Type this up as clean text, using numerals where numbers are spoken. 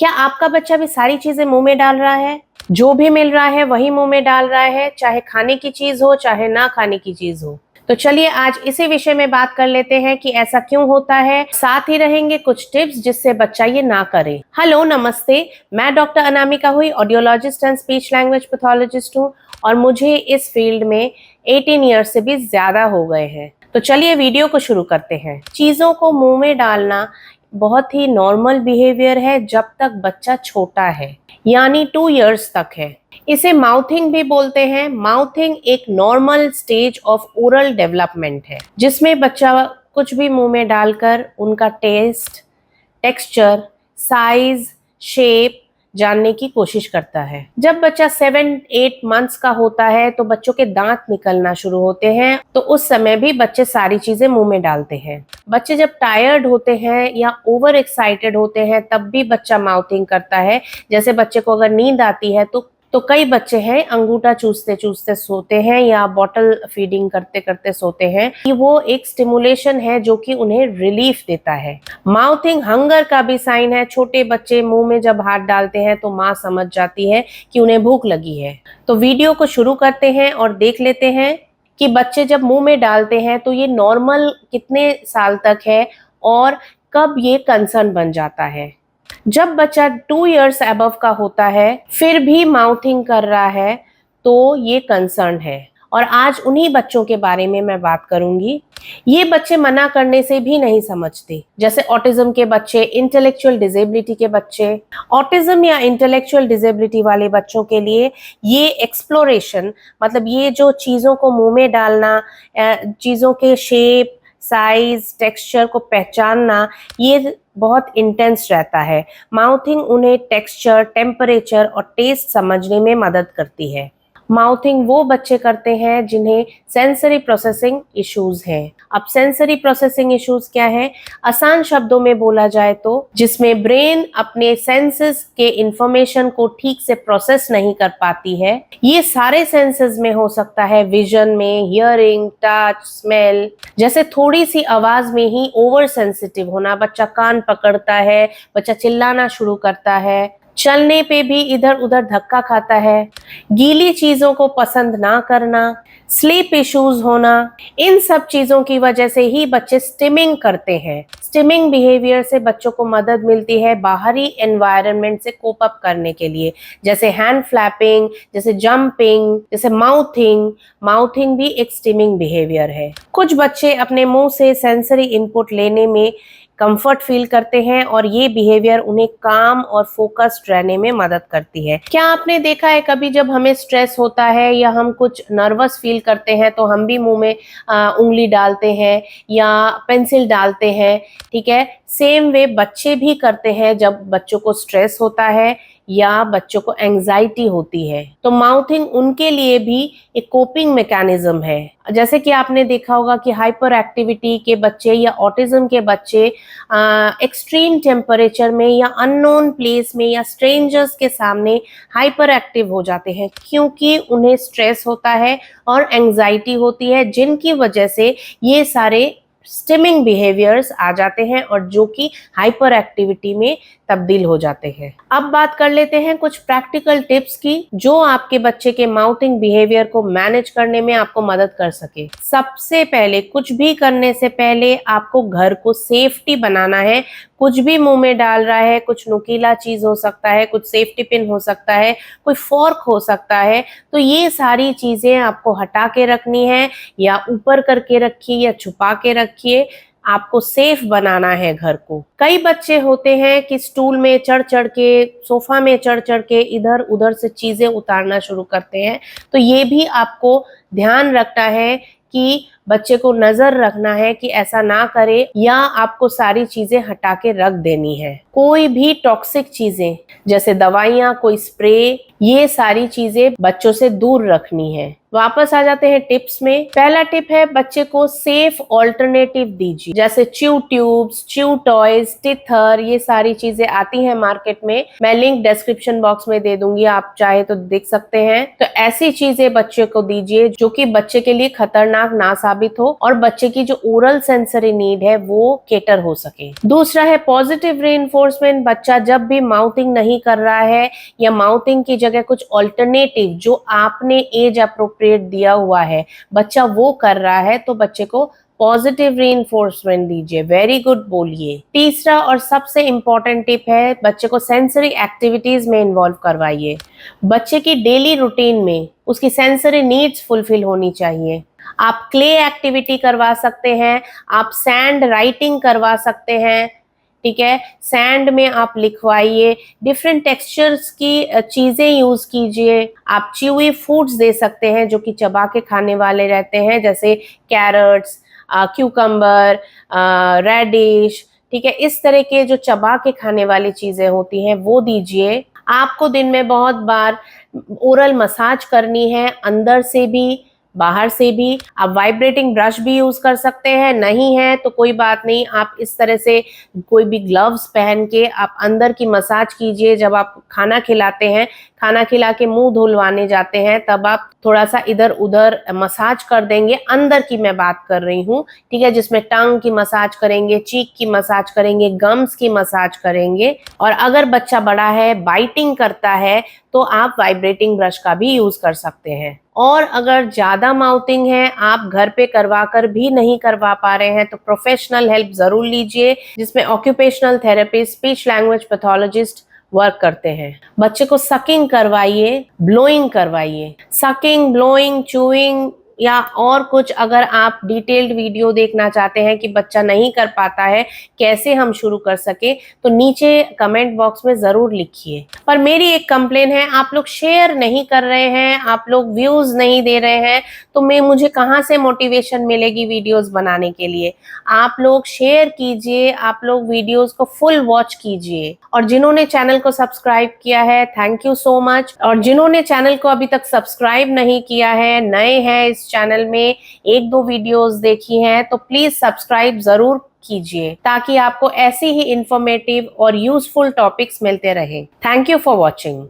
क्या आपका बच्चा भी सारी चीजें मुंह में डाल रहा है? जो भी मिल रहा है वही मुंह में डाल रहा है, चाहे खाने की चीज हो चाहे ना खाने की चीज हो। तो चलिए आज इसी विषय में बात कर लेते हैं कि ऐसा क्यों होता है। साथ ही रहेंगे कुछ टिप्स जिससे बच्चा ये ना करे। हेलो नमस्ते, मैं डॉक्टर अनामिका हुई, audiologist and speech language pathologist हूँ और मुझे इस फील्ड में 18 ईयर्स से भी ज्यादा हो गए हैं। तो चलिए वीडियो को शुरू करते हैं। चीजों को मुंह में डालना बहुत ही नॉर्मल बिहेवियर है जब तक बच्चा छोटा है, यानी 2 इयर्स तक है। इसे माउथिंग भी बोलते हैं। माउथिंग एक normal stage of oral development है जिसमें बच्चा कुछ भी मुंह में डालकर उनका टेस्ट, टेक्सचर, साइज, शेप जानने की कोशिश करता है। जब बच्चा 7-8 मंथ्स का होता है तो बच्चों के दांत निकलना शुरू होते हैं, तो उस समय भी बच्चे सारी चीजें मुंह में डालते हैं। बच्चे जब टायर्ड होते हैं या ओवर एक्साइटेड होते हैं तब भी बच्चा माउथिंग करता है। जैसे बच्चे को अगर नींद आती है तो कई बच्चे हैं अंगूठा चूसते चूसते सोते हैं या बॉटल फीडिंग करते करते सोते हैं। वो एक स्टिमुलेशन है जो कि उन्हें रिलीफ देता है। माउथिंग हंगर का भी साइन है। छोटे बच्चे मुंह में जब हाथ डालते हैं तो माँ समझ जाती है कि उन्हें भूख लगी है। तो वीडियो को शुरू करते हैं और देख लेते हैं कि बच्चे जब मुंह में डालते हैं तो ये नॉर्मल कितने साल तक है और कब ये कंसर्न बन जाता है। जब बच्चा 2 इयर्स अबव का होता है फिर भी माउथिंग कर रहा है तो ये कंसर्न है और आज उन्हीं बच्चों के बारे में मैं बात करूंगी। ये बच्चे मना करने से भी नहीं समझते, जैसे ऑटिज्म के बच्चे, इंटेलेक्चुअल डिसेबिलिटी के बच्चे। ऑटिज्म या इंटेलेक्चुअल डिसेबिलिटी वाले बच्चों के लिए ये एक्सप्लोरेशन, मतलब ये जो चीजों को मुंह में डालना, चीजों के शेप, साइज, टेक्सचर को पहचानना, ये बहुत इंटेंस रहता है। माउथिंग उन्हें टेक्सचर, टेम्परेचर और टेस्ट समझने में मदद करती है। माउथिंग वो बच्चे करते हैं जिन्हें सेंसरी प्रोसेसिंग इश्यूज हैं। अब सेंसरी प्रोसेसिंग इश्यूज क्या है? आसान शब्दों में बोला जाए तो जिसमें ब्रेन अपने सेंसेस के इंफॉर्मेशन को ठीक से प्रोसेस नहीं कर पाती है। ये सारे सेंसेस में हो सकता है, विजन में, हियरिंग, टच, स्मेल। जैसे थोड़ी सी आवाज में ही ओवर सेंसिटिव होना, बच्चा कान पकड़ता है, बच्चा चिल्लाना शुरू करता है, चलने पे भी इधर उधर धक्का खाता है, गीली चीजों को पसंद ना करना, स्लीप इश्यूज होना। इन सब चीजों की वजह से ही बच्चे स्टिमिंग करते हैं। स्टिमिंग बिहेवियर से बच्चों को मदद मिलती है बाहरी एनवायरनमेंट से कोप अप करने के लिए, जैसे हैंड फ्लैपिंग, जैसे जंपिंग, जैसे माउथिंग। माउथिंग भी एक स्टिमिंग बिहेवियर है। कुछ बच्चे अपने मुंह से सेंसरी इनपुट लेने में कंफर्ट फील करते हैं और ये बिहेवियर उन्हें काम और फोकस्ड रहने में मदद करती है। क्या आपने देखा है कभी जब हमें स्ट्रेस होता है या हम कुछ नर्वस फील करते हैं तो हम भी मुंह में उंगली डालते हैं या पेंसिल डालते हैं, ठीक है? सेम वे बच्चे भी करते हैं जब बच्चों को स्ट्रेस होता है या बच्चों को एंजाइटी होती है। तो माउथिंग उनके लिए भी एक कोपिंग मैकेनिज्म है। जैसे कि आपने देखा होगा कि हाइपर एक्टिविटी के बच्चे या ऑटिज्म के बच्चे एक्सट्रीम टेम्परेचर में या अननोन प्लेस में या स्ट्रेंजर्स के सामने हाइपर एक्टिव हो जाते हैं क्योंकि उन्हें स्ट्रेस होता है और एंजाइटी होती है, जिनकी वजह से ये सारे स्टिमिंग बिहेवियर्स आ जाते हैं और जो कि हाइपर एक्टिविटी में तब्दील हो जाते हैं। अब बात कर लेते हैं कुछ प्रैक्टिकल टिप्स की जो आपके बच्चे के माउथिंग बिहेवियर को मैनेज करने में आपको मदद कर सके। सबसे पहले, कुछ भी करने से पहले आपको घर को सेफ्टी बनाना है। कुछ भी मुंह में डाल रहा है, कुछ नुकीला चीज हो सकता है, कुछ सेफ्टी पिन हो सकता है, कोई फोर्क हो सकता है, तो ये सारी चीजें आपको हटा के रखनी है या ऊपर करके रखिए या छुपा के रखिए। आपको सेफ बनाना है घर को। कई बच्चे होते हैं कि स्टूल में चढ़ चढ़ के, सोफा में चढ़ चढ़ के इधर उधर से चीजें उतारना शुरू करते हैं, तो ये भी आपको ध्यान रखना है कि बच्चे को नजर रखना है कि ऐसा ना करे या आपको सारी चीजें हटा के रख देनी है। कोई भी टॉक्सिक चीजें जैसे दवाइयाँ, कोई स्प्रे, ये सारी चीजें बच्चों से दूर रखनी है। वापस आ जाते हैं टिप्स में। पहला टिप है बच्चे को सेफ ऑल्टरनेटिव दीजिए, जैसे chew tubes, chew toys, tether, ये सारी चीजें आती हैं मार्केट में। मैं लिंक डिस्क्रिप्शन बॉक्स में दे दूंगी, आप चाहे तो देख सकते हैं। तो ऐसी चीजें बच्चे को दीजिए जो कि बच्चे के लिए खतरनाक ना साबित हो और बच्चे की जो ओरल सेंसरी नीड है वो केटर हो सके। दूसरा है पॉजिटिव रीइंफोर्समेंट। बच्चा जब भी माउथिंग नहीं कर रहा है या माउथिंग की जगह कुछ ऑल्टरनेटिव जो आपने एज अप्रोप्रिएट दिया हुआ है, बच्चा वो कर रहा है, तो बच्चे को पॉजिटिव रीइंफोर्समेंट दीजिए, वेरी गुड बोलिए। तीसरा और सबसे इंपॉर्टेंट टिप है बच्चे को सेंसरी एक्टिविटीज में इन्वॉल्व करवाइए। बच्चे की डेली रूटीन में उसकी सेंसरी नीड्स फुलफिल होनी चाहिए। आप क्ले एक्टिविटी करवा सकते हैं, आप सैंड राइटिंग करवा सकते हैं, ठीक है। सैंड में आप लिखवाइए, डिफरेंट टेक्सचर्स की चीजें यूज कीजिए। आप च्यूई फूड्स दे सकते हैं जो कि चबा के खाने वाले रहते हैं, जैसे कैरट्स, क्यूकम्बर, रेडिश, ठीक है। इस तरह के जो चबा के खाने वाली चीजें होती हैं वो दीजिए। आपको दिन में बहुत बार ओरल मसाज करनी है, अंदर से भी बाहर से भी। आप वाइब्रेटिंग ब्रश भी यूज कर सकते हैं, नहीं है तो कोई बात नहीं, आप इस तरह से कोई भी ग्लव्स पहन के आप अंदर की मसाज कीजिए। जब आप खाना खिलाते हैं, खाना खिला के मुंह धुलवाने जाते हैं, तब आप थोड़ा सा इधर उधर मसाज कर देंगे। अंदर की मैं बात कर रही हूँ, ठीक है, जिसमें टंग की मसाज करेंगे, चीक की मसाज करेंगे, गम्स की मसाज करेंगे। और अगर बच्चा बड़ा है, बाइटिंग करता है, तो आप वाइब्रेटिंग ब्रश का भी यूज कर सकते हैं। और अगर ज्यादा माउथिंग है, आप घर पे करवा कर भी नहीं करवा पा रहे हैं, तो प्रोफेशनल हेल्प जरूर लीजिए, जिसमें occupational therapist, speech language pathologist work करते हैं। बच्चे को सकिंग करवाइए, ब्लोइंग करवाइए। सकिंग, ब्लोइंग, चूइंग या और कुछ अगर आप डिटेल्ड वीडियो देखना चाहते हैं कि बच्चा नहीं कर पाता है, कैसे हम शुरू कर सके, तो नीचे कमेंट बॉक्स में जरूर लिखिए। पर मेरी एक कंप्लेन है, आप लोग शेयर नहीं कर रहे हैं, आप लोग व्यूज नहीं दे रहे हैं, तो मुझे कहाँ से मोटिवेशन मिलेगी वीडियोस बनाने के लिए। आप लोग शेयर कीजिए, आप लोग वीडियोस को फुल वॉच कीजिए। और जिन्होंने चैनल को सब्सक्राइब किया है, थैंक यू सो मच। और जिन्होंने चैनल को अभी तक सब्सक्राइब नहीं किया है, नए हैं इस चैनल में, एक दो वीडियोस देखी हैं, तो प्लीज सब्सक्राइब जरूर कीजिए, ताकि आपको ऐसी ही इंफॉर्मेटिव और यूजफुल टॉपिक्स मिलते रहे। Thank you for watching.